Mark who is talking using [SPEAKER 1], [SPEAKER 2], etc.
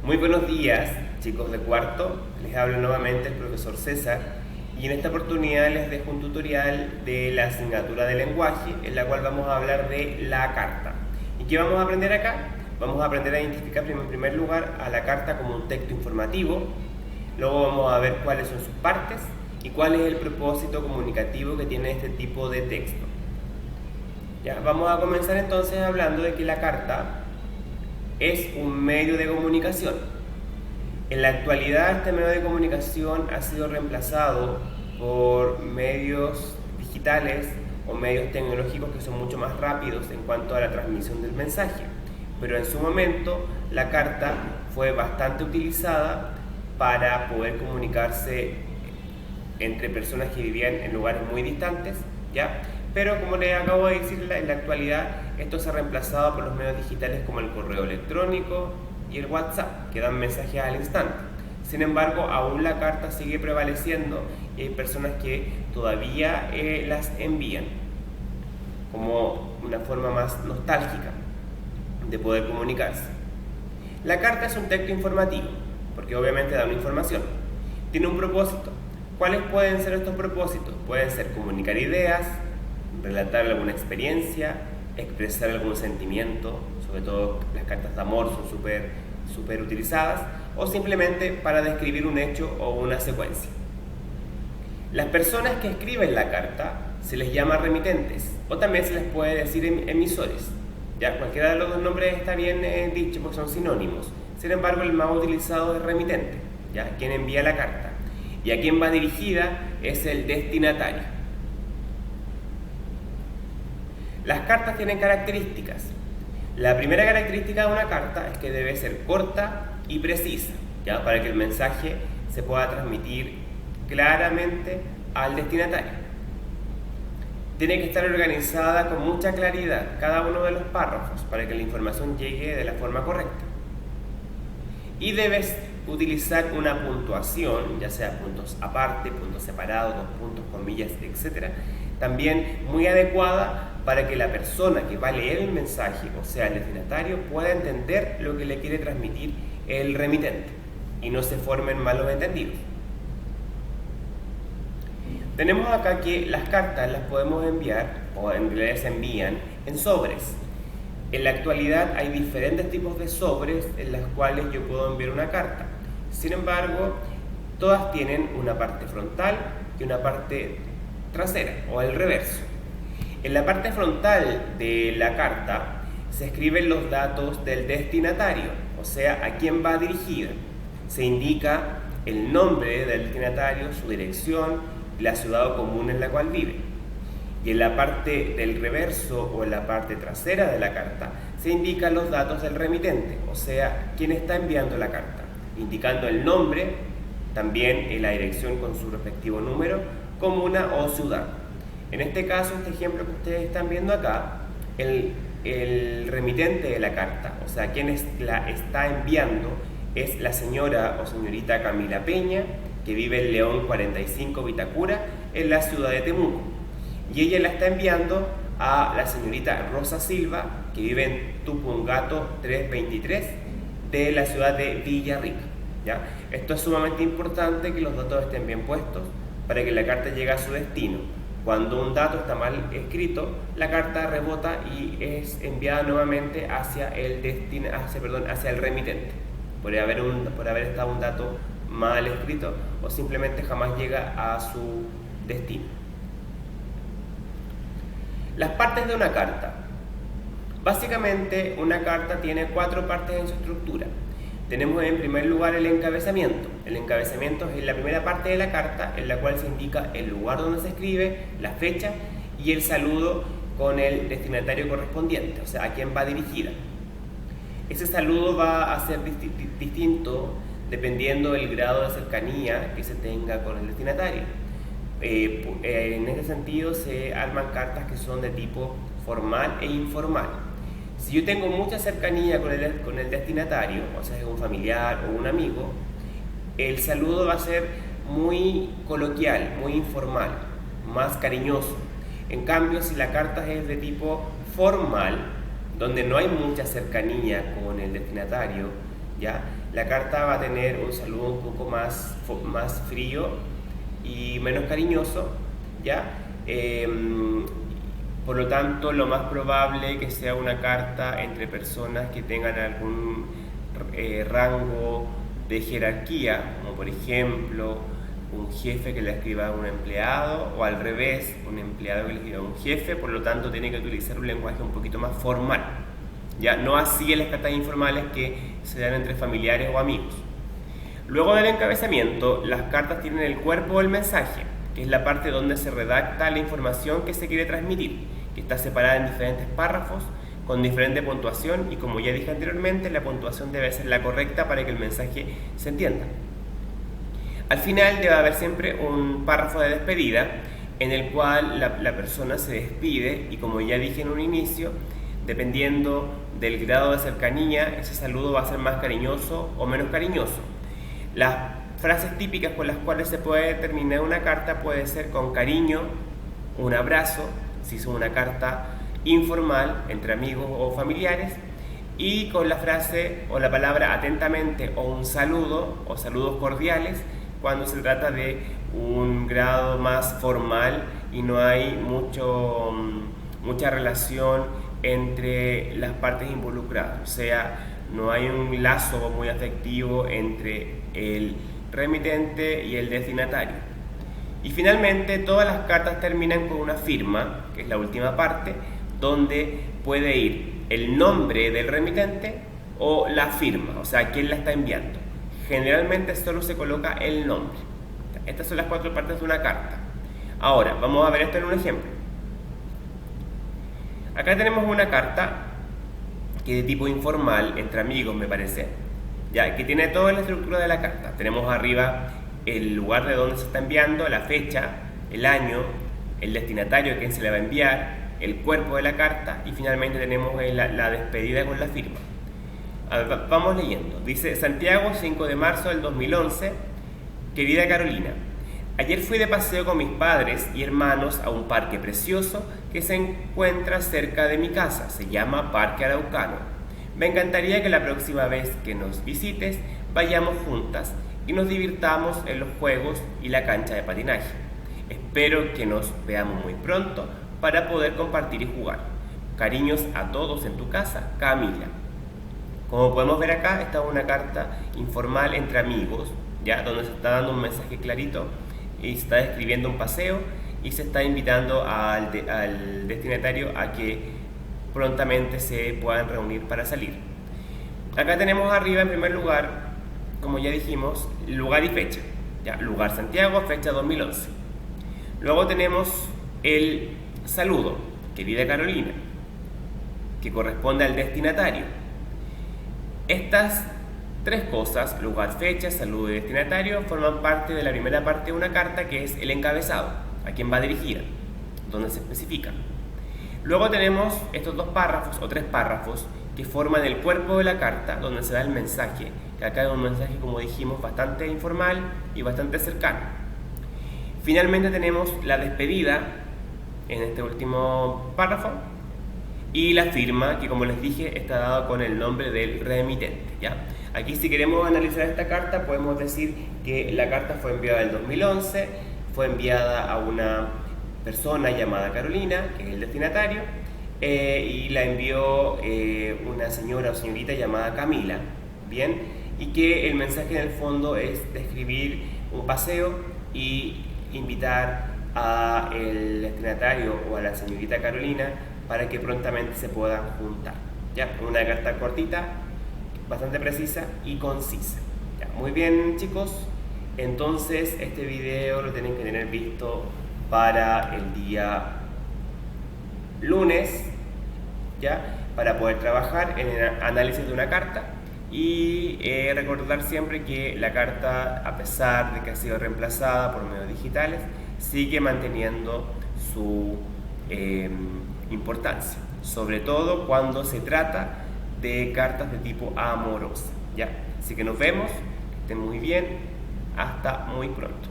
[SPEAKER 1] Muy buenos días, chicos de cuarto. Les habla nuevamente el profesor César y en esta oportunidad les dejo un tutorial de la asignatura de lenguaje en la cual vamos a hablar de la carta. ¿Y qué vamos a aprender acá? Vamos a aprender a identificar en primer lugar a la carta como un texto informativo. Luego vamos a ver cuáles son sus partes y cuál es el propósito comunicativo que tiene este tipo de texto. Ya, vamos a comenzar entonces hablando de que la carta es un medio de comunicación. En la actualidad este medio de comunicación ha sido reemplazado por medios digitales o medios tecnológicos que son mucho más rápidos en cuanto a la transmisión del mensaje. Pero en su momento la carta fue bastante utilizada para poder comunicarse entre personas que vivían en lugares muy distantes, ¿ya? Pero como les acabo de decir, en la actualidad esto se ha reemplazado por los medios digitales como el correo electrónico y el WhatsApp, que dan mensajes al instante. Sin embargo, aún la carta sigue prevaleciendo y hay personas que todavía las envían como una forma más nostálgica de poder comunicarse. La carta es un texto informativo, porque obviamente da una información. Tiene un propósito. ¿Cuáles pueden ser estos propósitos? Pueden ser comunicar ideas, relatar alguna experiencia, expresar algún sentimiento, sobre todo las cartas de amor son súper utilizadas, o simplemente para describir un hecho o una secuencia. Las personas que escriben la carta se les llama remitentes, o también se les puede decir emisores. Ya, cualquiera de los dos nombres está bien dicho porque son sinónimos. Sin embargo, el más utilizado es remitente, ya, quien envía la carta. Y a quien va dirigida es el destinatario. Las cartas tienen características. La primera característica de una carta es que debe ser corta y precisa, ¿ya? Para que el mensaje se pueda transmitir claramente al destinatario. Tiene que estar organizada con mucha claridad cada uno de los párrafos para que la información llegue de la forma correcta. Y debes utilizar una puntuación, ya sea puntos aparte, puntos separados, puntos, comillas, etc. También muy adecuada para que la persona que va a leer el mensaje, o sea, el destinatario, pueda entender lo que le quiere transmitir el remitente y no se formen malos entendidos. Tenemos acá que las cartas las podemos enviar, o en realidad se envían, en sobres. En la actualidad hay diferentes tipos de sobres en las cuales yo puedo enviar una carta. Sin embargo, todas tienen una parte frontal y una parte trasera, o el reverso. En la parte frontal de la carta se escriben los datos del destinatario, o sea, a quién va dirigida. Se indica el nombre del destinatario, su dirección, la ciudad o comuna en la cual vive. Y en la parte del reverso o en la parte trasera de la carta se indican los datos del remitente, o sea, quién está enviando la carta, indicando el nombre, también la dirección con su respectivo número, comuna o ciudad. En este caso, este ejemplo que ustedes están viendo acá, el remitente de la carta, o sea, quien la está enviando, es la señora o señorita Camila Peña, que vive en León 45 Vitacura, en la ciudad de Temuco. Y ella la está enviando a la señorita Rosa Silva, que vive en Tupungato 323, de la ciudad de Villarrica, ¿ya? Esto es sumamente importante, que los datos estén bien puestos para que la carta llegue a su destino. Cuando un dato está mal escrito, la carta rebota y es enviada nuevamente hacia el remitente, por haber estado un dato mal escrito, o simplemente jamás llega a su destino. Las partes de una carta. Básicamente, una carta tiene 4 partes en su estructura. Tenemos en primer lugar el encabezamiento. El encabezamiento es la primera parte de la carta en la cual se indica el lugar donde se escribe, la fecha y el saludo con el destinatario correspondiente, o sea, a quién va dirigida. Ese saludo va a ser distinto dependiendo del grado de cercanía que se tenga con el destinatario. En ese sentido se arman cartas que son de tipo formal e informal. Si yo tengo mucha cercanía con el destinatario, o sea, es un familiar o un amigo, el saludo va a ser muy coloquial, muy informal, más cariñoso. En cambio, si la carta es de tipo formal, donde no hay mucha cercanía con el destinatario, ¿ya? La carta va a tener un saludo un poco más frío y menos cariñoso, ¿ya? Por lo tanto, lo más probable que sea una carta entre personas que tengan algún rango de jerarquía, como por ejemplo un jefe que le escriba a un empleado, o al revés, un empleado que le escriba a un jefe. Por lo tanto, tiene que utilizar un lenguaje un poquito más formal, ya no así en las cartas informales que se dan entre familiares o amigos. Luego del encabezamiento, las cartas tienen el cuerpo del mensaje, que es la parte donde se redacta la información que se quiere transmitir, que está separada en diferentes párrafos con diferente puntuación, y como ya dije anteriormente, la puntuación debe ser la correcta para que el mensaje se entienda. Al final debe haber siempre un párrafo de despedida en el cual la persona se despide, y como ya dije en un inicio, dependiendo del grado de cercanía, ese saludo va a ser más cariñoso o menos cariñoso. Las frases típicas con las cuales se puede terminar una carta puede ser con cariño, un abrazo, si es una carta informal entre amigos o familiares, y con la frase o la palabra atentamente o un saludo o saludos cordiales cuando se trata de un grado más formal y no hay mucha relación entre las partes involucradas, o sea, no hay un lazo muy afectivo entre el remitente y el destinatario. Y finalmente, todas las cartas terminan con una firma, que es la última parte, donde puede ir el nombre del remitente o la firma, o sea, quién la está enviando. Generalmente solo se coloca el nombre. Estas son las 4 partes de una carta. Ahora, vamos a ver esto en un ejemplo. Acá tenemos una carta que es de tipo informal, entre amigos me parece, ya que tiene toda la estructura de la carta. Tenemos arriba el lugar de donde se está enviando, la fecha, el año, el destinatario a quien se le va a enviar, el cuerpo de la carta, y finalmente tenemos la despedida con la firma. A ver, vamos leyendo. Dice: Santiago, 5 de marzo del 2011. Querida Carolina, ayer fui de paseo con mis padres y hermanos a un parque precioso que se encuentra cerca de mi casa. Se llama Parque Araucano. Me encantaría que la próxima vez que nos visites vayamos juntas y nos divirtamos en los juegos y la cancha de patinaje. Espero que nos veamos muy pronto para poder compartir y jugar. Cariños a todos en tu casa, Camila. Como podemos ver acá, esta es una carta informal entre amigos, ya, donde se está dando un mensaje clarito y se está describiendo un paseo y se está invitando al destinatario a que prontamente se puedan reunir para salir. Acá tenemos arriba, en primer lugar, como ya dijimos, lugar y fecha, ya, lugar Santiago, fecha 2011. Luego tenemos el saludo, querida Carolina, que corresponde al destinatario. Estas 3 cosas, lugar, fecha, saludo y destinatario, forman parte de la primera parte de una carta, que es el encabezado, a quién va dirigida, donde se especifica. Luego tenemos estos 2 párrafos o 3 párrafos que forman el cuerpo de la carta, donde se da el mensaje, que acá es un mensaje, como dijimos, bastante informal y bastante cercano. Finalmente tenemos la despedida en este último párrafo, y la firma, que como les dije está dado con el nombre del remitente, ¿ya? Aquí, si queremos analizar esta carta, podemos decir que la carta fue enviada en el 2011, fue enviada a una persona llamada Carolina, que es el destinatario, y la envió una señora o señorita llamada Camila, ¿bien? Y que el mensaje en el fondo es describir un paseo y invitar al destinatario o a la señorita Carolina para que prontamente se puedan juntar, ¿ya? Una carta cortita, bastante precisa y concisa, ¿ya? Muy bien, chicos, entonces este video lo tienen que tener visto para el día lunes, ¿ya? Para poder trabajar en el análisis de una carta. Y recordar siempre que la carta, a pesar de que ha sido reemplazada por medios digitales, sigue manteniendo su importancia, sobre todo cuando se trata de cartas de tipo amorosa, ¿ya? Así que nos vemos, que estén muy bien, hasta muy pronto.